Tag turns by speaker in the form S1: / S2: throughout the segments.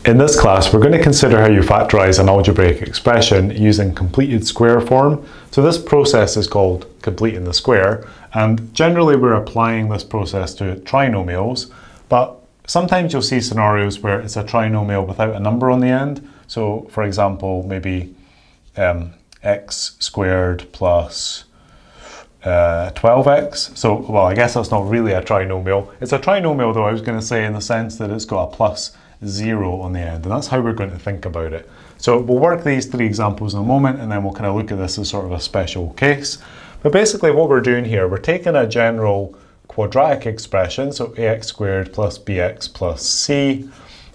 S1: In this class, we're going to consider how you factorize an algebraic expression using completed square form. So this process is called completing the square, and generally we're applying this process to trinomials, but sometimes you'll see scenarios where it's a trinomial without a number on the end. So for example, maybe x squared plus 12x. So, well, I guess that's not really a trinomial. It's a trinomial though, I was going to say, in the sense that it's got a plus 0 on the end, and that's how we're going to think about it. So we'll work these three examples in a moment, and then we'll kind of look at this as sort of a special case. But basically what we're doing here, we're taking a general quadratic expression, so ax squared plus bx plus c,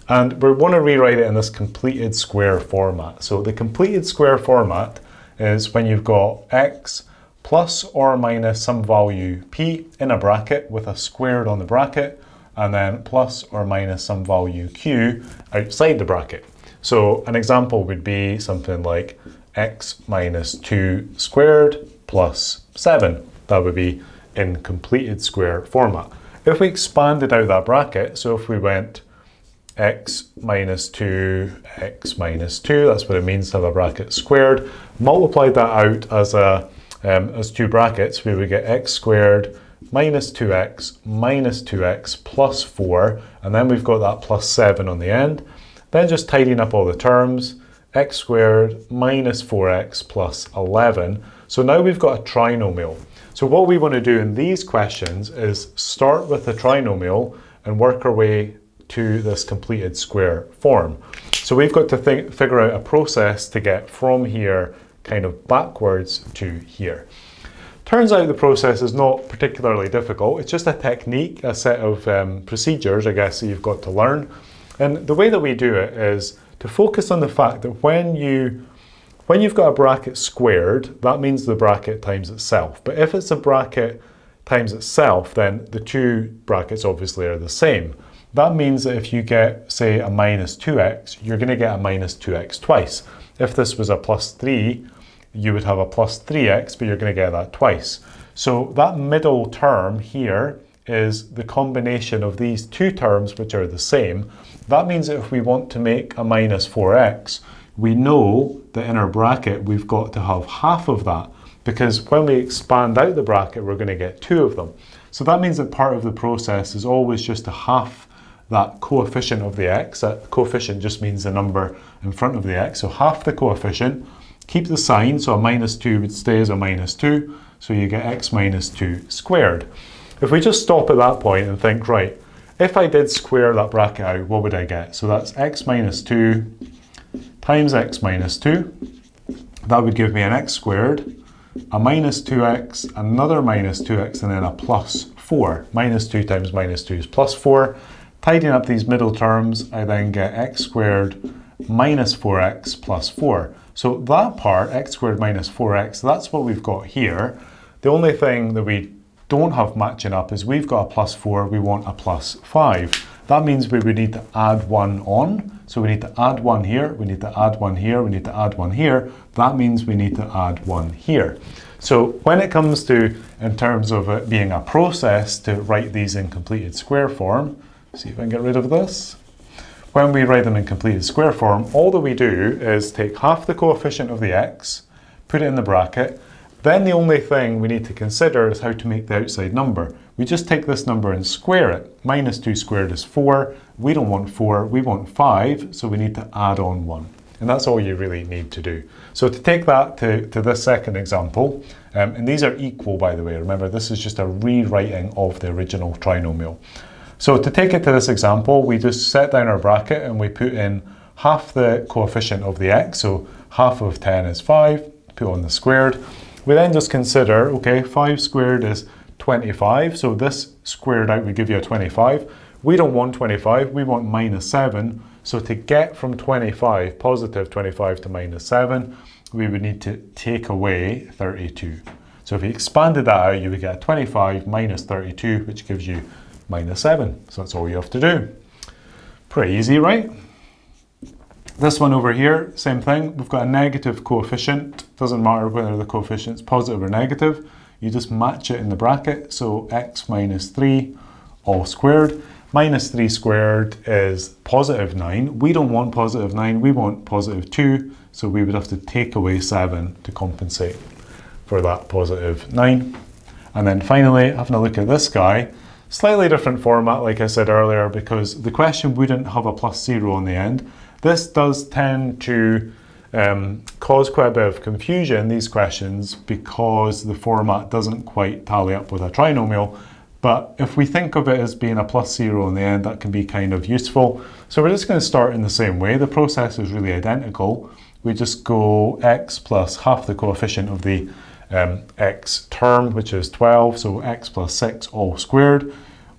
S1: and we want to rewrite it in this completed square format. So the completed square format is when you've got x plus or minus some value p in a bracket with a squared on the bracket, and then plus or minus some value q outside the bracket. So an example would be something like x minus 2 squared plus 7. That would be in completed square format. If we expanded out that bracket, so if we went x minus 2, that's what it means to have a bracket squared, multiplied that out as two brackets, we would get x squared minus 2x plus 4, and then we've got that plus 7 on the end. Then just tidying up all the terms, x squared minus 4x plus 11. So now we've got a trinomial. So what we want to do in these questions is start with the trinomial and work our way to this completed square form. So we've got to figure out a process to get from here kind of backwards to here. Turns out the process is not particularly difficult. It's just a technique, a set of procedures, I guess, that you've got to learn. And the way that we do it is to focus on the fact that when you've got a bracket squared, that means the bracket times itself. But if it's a bracket times itself, then the two brackets obviously are the same. That means that if you get, say, a minus 2x, you're going to get a minus 2x twice. If this was a plus 3, you would have a plus 3x, but you're going to get that twice. So that middle term here is the combination of these two terms which are the same. That means that if we want to make a minus 4x, we know that in our bracket we've got to have half of that, because when we expand out the bracket we're going to get two of them. So that means that part of the process is always just to half that coefficient of the x. That coefficient just means the number in front of the x. So half the coefficient, keep the sign, so a minus 2 would stay as a minus 2, so you get x minus 2 squared. If we just stop at that point and think, right, if I did square that bracket out, what would I get? So that's x minus 2 times x minus 2. That would give me an x squared, a minus 2x, another minus 2x, and then a plus 4. Minus 2 times minus 2 is plus 4. Tidying up these middle terms, I then get x squared minus 4x plus 4. So that part, x squared minus 4x, that's what we've got here. The only thing that we don't have matching up is we've got a plus 4, we want a plus 5. That means we would need to add 1 on. So we need to add 1 here, we need to add 1 here, we need to add 1 here. That means we need to add 1 here. So when it comes to, in terms of it being a process to write these in completed square form, see if I can get rid of this. When we write them in completed square form, all that we do is take half the coefficient of the x, put it in the bracket. Then the only thing we need to consider is how to make the outside number. We just take this number and square it. Minus 2 squared is 4. We don't want 4, we want 5, so we need to add on 1. And that's all you really need to do. So to take that to this second example, and these are equal, by the way. Remember, this is just a rewriting of the original trinomial. So to take it to this example, we just set down our bracket and we put in half the coefficient of the x, so half of 10 is 5, put on the squared. We then just consider, okay, 5 squared is 25, so this squared out would give you a 25. We don't want 25, we want minus 7. So to get from 25, positive 25 to minus 7, we would need to take away 32. So if you expanded that out, you would get a 25 minus 32, which gives you minus 7. So that's all you have to do. Pretty easy, right? This one over here, same thing. We've got a negative coefficient. Doesn't matter whether the coefficient's positive or negative. You just match it in the bracket. So x minus 3 all squared. Minus 3 squared is positive 9. We don't want positive 9, we want positive 2, so we would have to take away 7 to compensate for that positive 9. And then finally, having a look at this guy, slightly different format, like I said earlier, because the question wouldn't have a plus 0 on the end. This does tend to cause quite a bit of confusion, these questions, because the format doesn't quite tally up with a trinomial. But if we think of it as being a plus 0 in the end, that can be kind of useful. So we're just going to start in the same way. The process is really identical. We just go x plus half the coefficient of the x term, which is 12, so x plus 6 all squared.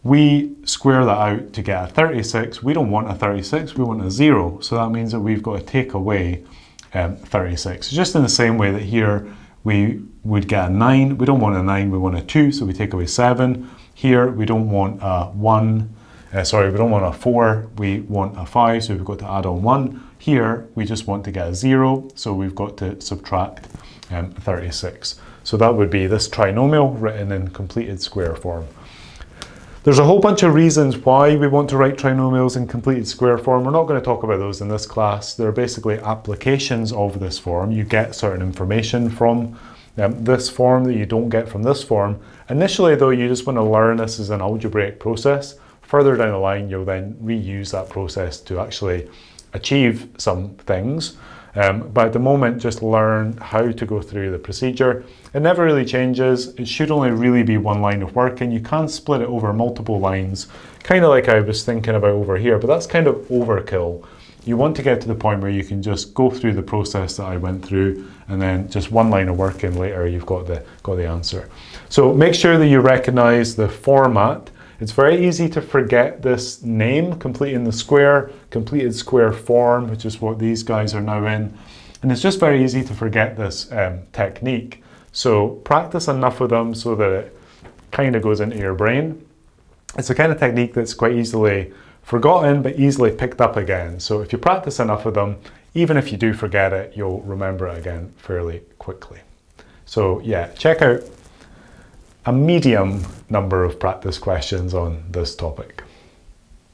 S1: We square that out to get a 36. We don't want a 36, we want a 0. So that means that we've got to take away 36. Just in the same way that here we would get a 9. We don't want a 9, we want a 2, so we take away 7. Here we don't want a we don't want a 4, we want a 5, so we've got to add on 1. Here we just want to get a 0, so we've got to subtract 36. So that would be this trinomial written in completed square form. There's a whole bunch of reasons why we want to write trinomials in completed square form. We're not going to talk about those in this class. They're basically applications of this form. You get certain information from this form that you don't get from this form. Initially though, you just want to learn this as an algebraic process. Further down the line, you'll then reuse that process to actually achieve some things. But at the moment, just learn how to go through the procedure. It never really changes. It should only really be one line of work, and you can split it over multiple lines, kind of like I was thinking about over here, but that's kind of overkill. You want to get to the point where you can just go through the process that I went through, and then just one line of work in later, you've got the answer. So make sure that you recognize the format. It's very easy to forget this name, completing the square, completed square form, which is what these guys are now in. And it's just very easy to forget this technique. So practice enough of them so that it kind of goes into your brain. It's a kind of technique that's quite easily forgotten, but easily picked up again. So if you practice enough of them, even if you do forget it, you'll remember it again fairly quickly. So yeah, check out a medium number of practice questions on this topic.